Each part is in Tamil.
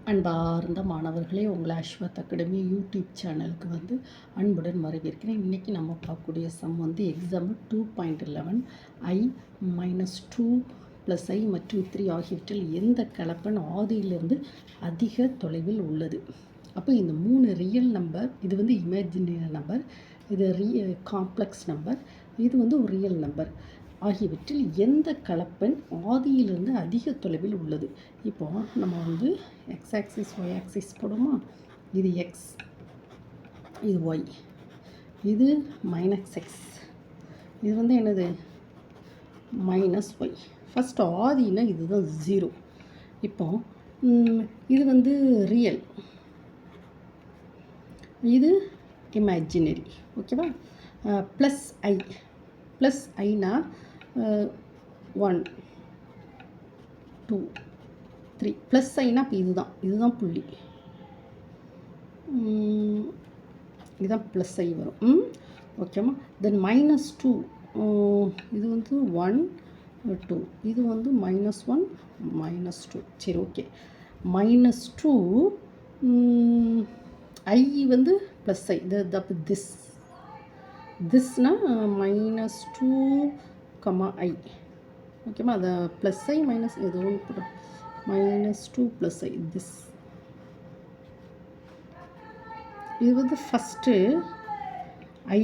அன்பார்ந்த மாணவர்களே, உங்களை அஸ்வத் அகாடமி யூடியூப் சேனலுக்கு அன்புடன் வரவேற்கிறேன். இன்றைக்கி நம்ம பார்க்கக்கூடிய சம் எக்ஸாம்பிள் 2.11 I -2 + I மற்றும் 3 ஆகியவற்றில் எந்த கலப்பெண் ஆதியிலிருந்து அதிக தொலைவில் உள்ளது? அப்போ இந்த 3 ரியல் நம்பர், இது இமேஜினரி நம்பர், இது காம்ப்ளெக்ஸ் நம்பர், இது ஒரு ரியல் நம்பர் ஆகியவற்றில் எந்த கலப்பெண் ஆதியிலிருந்து அதிக தொலைவில் உள்ளது? இப்போது நம்ம எக்ஸ் ஆக்சிஸ் ஒய் ஆக்சிஸ் போடுமா? இது எக்ஸ், இது ஒய், இது -x, இது என்னது -y. ஃபஸ்ட் ஆதினா இதுதான் 0. இப்போ இது ரியல், இது இமேஜினரி. ஓகேவா? ப்ளஸ் ஐ, ப்ளஸ் ஐனா 1 2 3 ப்ளஸ் ஐனா இப்போ இதுதான் புள்ளி, இதுதான் ப்ளஸ் ஐ வரும். ஓகேம்மா? தென் -2, இது 1 2, இது -1 -2. சரி, ஓகே. -2 ஐ ப்ளஸ் ஐ, திஸ்னா -2, I. ஓகேம்மா? அதை ப்ளஸ் ஐ மைனஸ் ஏதோ ஒன்று போட்டோம். -2 + I, திஸ். இது ஃபஸ்ட்டு I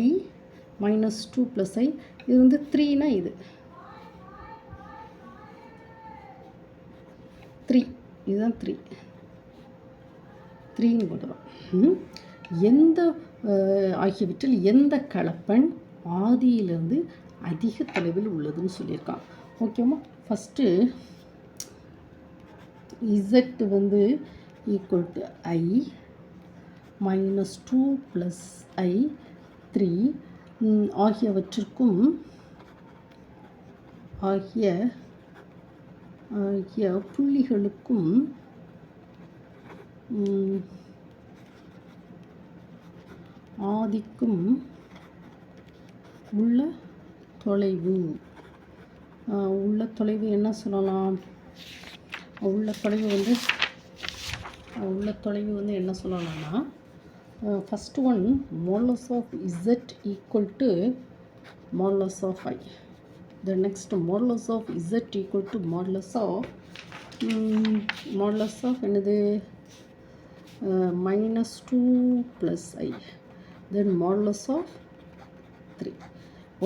-2 + I. இது 3னா இது 3, இதுதான் 3ன்னு போட்டுறோம். எந்த ஆகியவற்றில் எந்த கலப்பெண் ஆதியிலிருந்து அதிக தொலைவில் உள்ளதுன்னு சொல்லியிருக்கான். ஓகேம்மா? First Z equal to I -2 + I 3 ஆகியவற்றிற்கும் ஆகிய புள்ளிகளுக்கும் ஆதிக்கும் உள்ள தொலைவு என்ன சொல்லலாம்? உள்ள தொலைவு என்ன சொல்லலாம்னா, first one modulus of Z equal to modulus of I. The next modulus of Z equal to modulus of என்னது -2 + I. Then modulus of 3.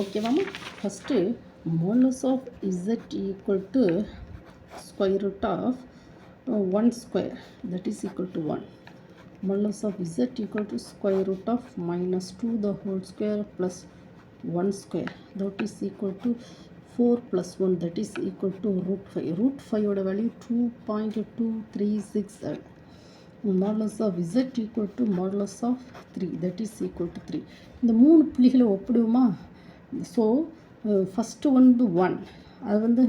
ஓகேவாம்மா? First modulus of Z equal to √1², that is equal to 1. Modulus of Z equal to √-2 the whole square plus 1², that is equal to 4 + 1, that is equal to √5. √5 ஓட value 2.236. Modulus of Z equal to modulus of 3, that is equal to 3. இந்த 3 புள்ளிகளை ஒப்பிடுவோமா? ஸோ ஃபஸ்ட்டு 1, அது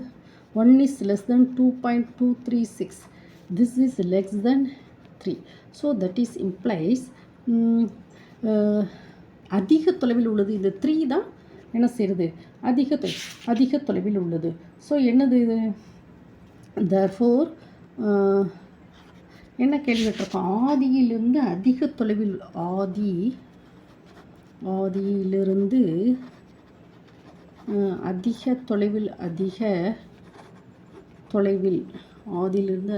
1 is less than 2.236. this is less than 3. so that is implies அதிக தொலைவில் உள்ளது. இந்த 3 தான் என்ன செய்கிறது? அதிக தொலைவில் உள்ளது. ஸோ என்னது இது? therefore என்ன கேள்வி கேட்டிருக்கோம்? ஆதியிலிருந்து அதிக தொலைவில், ஆதியிலிருந்து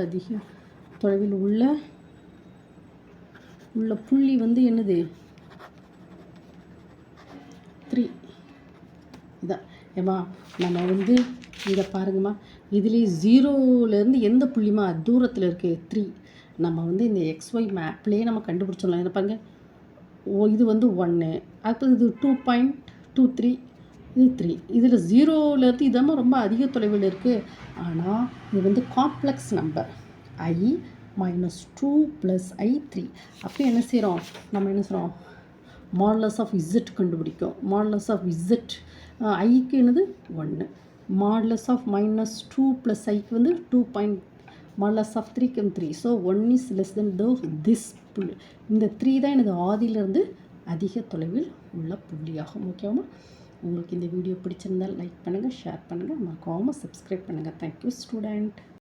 அதிக தொலைவில் உள்ள புள்ளி என்னது? 3. இதான் ஏம்மா நம்ம இதை பாருங்கம்மா, இதுலேயே 0லேருந்து எந்த புள்ளிமா தூரத்தில் இருக்குது? 3. நம்ம இந்த XY மேப்லேயே நம்ம கண்டுபிடிச்சிடலாம். என்ன பாருங்க, இது 1, அப்போ இது 2.23, இது 3. இதில் 0லேருந்து இதாம்மா ரொம்ப அதிக தொலைவில் இருக்குது. ஆனால் இது காம்ப்ளெக்ஸ் நம்பர் I -2 + I 3. அப்போ என்ன செய்கிறோம்? மாடுலஸ் ஆஃப் Z கண்டுபிடிக்கும். மாடுலஸ் ஆஃப் Z ஐக்கு என்னது 1. மாடுலஸ் ஆஃப் -2 + ஐக்கு 2. மாடுலஸ் ஆஃப் 3க்கு 3. So 1 is less than this புள்ளி. இந்த 3 தான் எனது ஆதியிலிருந்து அதிக தொலைவில் உள்ள புள்ளியாகும். ஓகேவா? உங்களுக்கு இந்த வீடியோ பிடிச்சிருந்தால் லைக் பண்ணுங்கள், ஷேர் பண்ணுங்கள், மறக்காமல் சப்ஸ்கிரைப் பண்ணுங்கள். Thank you student.